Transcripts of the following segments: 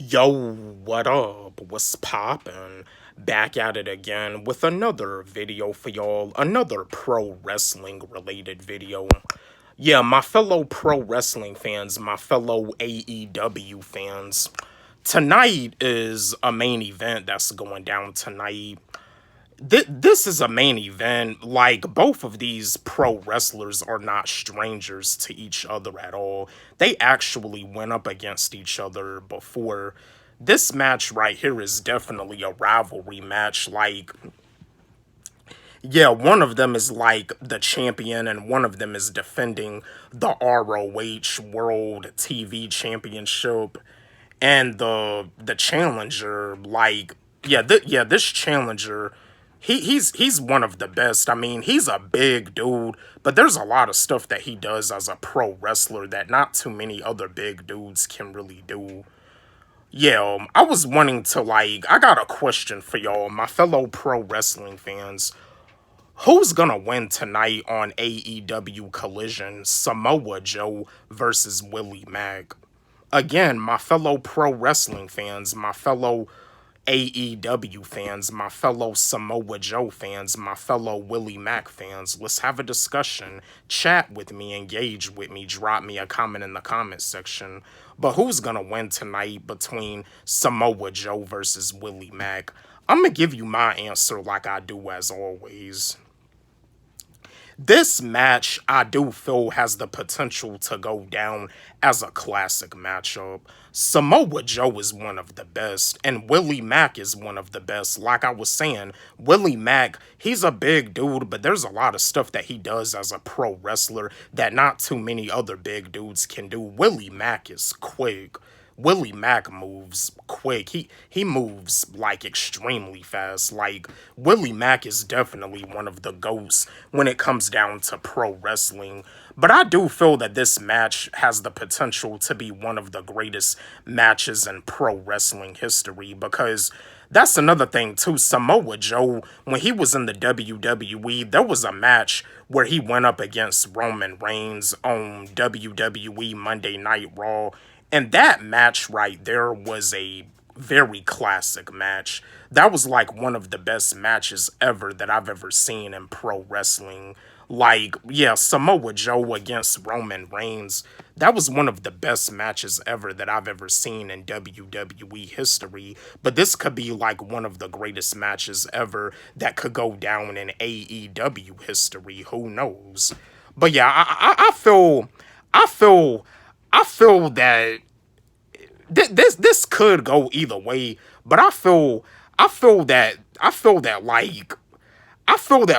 Yo, what up? What's poppin'? Back at it again with another video for y'all. Another pro wrestling related video. Yeah, my fellow pro wrestling fans, my fellow AEW fans. Tonight is a main event that's going down tonight. This is a main event. Like, both of these pro wrestlers are not strangers to each other at all. They actually went up against each other before. This match right here is definitely a rivalry match. Like, yeah, one of them is like the champion and one of them is defending the ROH World TV Championship. And the challenger, like, this challenger, he's one of the best. I mean, he's a big dude, but there's a lot of stuff that he does as a pro wrestler that not too many other big dudes can really do. Yeah, I was wanting to, like, I got a question for y'all, my fellow pro wrestling fans. Who's gonna win tonight on AEW Collision? Samoa Joe versus Willie Mack. Again, my fellow pro wrestling fans, my fellow AEW fans, my fellow Samoa Joe fans, my fellow Willie Mack fans, let's have a discussion. Chat with me, engage with me, drop me a comment in the comment section. But who's gonna win tonight between Samoa Joe versus Willie Mack? I'm gonna give you my answer like I do as always. This match, I do feel, has the potential to go down as a classic matchup. Samoa Joe is one of the best, and Willie Mack is one of the best. Like I was saying, Willie Mack, he's a big dude, but there's a lot of stuff that he does as a pro wrestler that not too many other big dudes can do. Willie Mack is quick. Willie Mack moves quick. He moves, like, extremely fast. Like, Willie Mack is definitely one of the GOATs when it comes down to pro wrestling. But I do feel that this match has the potential to be one of the greatest matches in pro wrestling history, because that's another thing too. Samoa Joe, when he was in the WWE, there was a match where he went up against Roman Reigns on WWE Monday Night Raw. And that match right there was a very classic match. That was like one of the best matches ever that I've ever seen in pro wrestling. Like, yeah, Samoa Joe against Roman Reigns. That was one of the best matches ever that I've ever seen in WWE history. But this could be like one of the greatest matches ever that could go down in AEW history. Who knows? But yeah, I feel that this could go either way, but I feel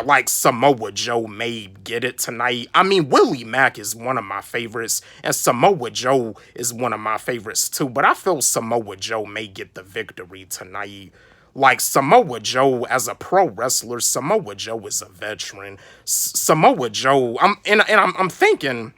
like Samoa Joe may get it tonight. I mean, Willie Mack is one of my favorites, and Samoa Joe is one of my favorites too, but I feel Samoa Joe may get the victory tonight. Like, Samoa Joe, as a pro wrestler, Samoa Joe is a veteran. Samoa Joe, I'm thinking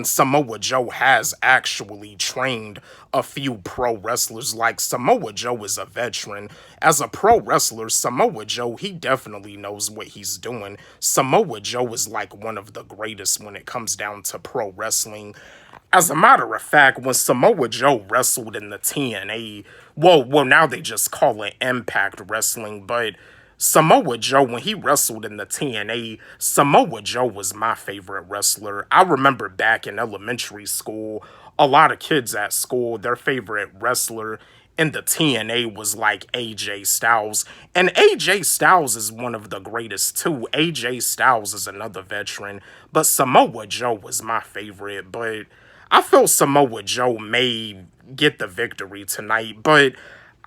Samoa Joe has actually trained a few pro wrestlers. Like, Samoa Joe is a veteran. As a pro wrestler, Samoa Joe, he definitely knows what he's doing. Samoa Joe is like one of the greatest when it comes down to pro wrestling. As a matter of fact, when Samoa Joe wrestled in the TNA, well, now they just call it Impact Wrestling, but Samoa Joe, when he wrestled in the TNA, Samoa Joe was my favorite wrestler. I remember back in elementary school, a lot of kids at school, their favorite wrestler in the TNA was like AJ Styles. And AJ Styles is one of the greatest too. AJ Styles is another veteran. But Samoa Joe was my favorite. But I feel Samoa Joe may get the victory tonight. But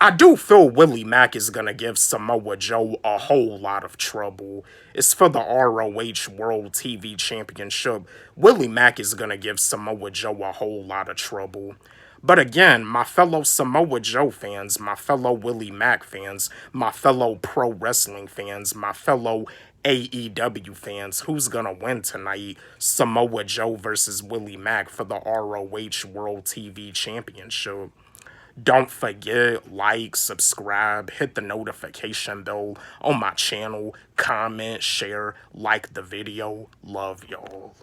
I do feel Willie Mack is going to give Samoa Joe a whole lot of trouble. It's for the ROH World TV Championship. Willie Mack is going to give Samoa Joe a whole lot of trouble. But again, my fellow Samoa Joe fans, my fellow Willie Mack fans, my fellow pro wrestling fans, my fellow AEW fans, who's going to win tonight? Samoa Joe versus Willie Mack for the ROH World TV Championship. Don't forget, like, subscribe, hit the notification bell on my channel, comment, share, like the video. Love y'all.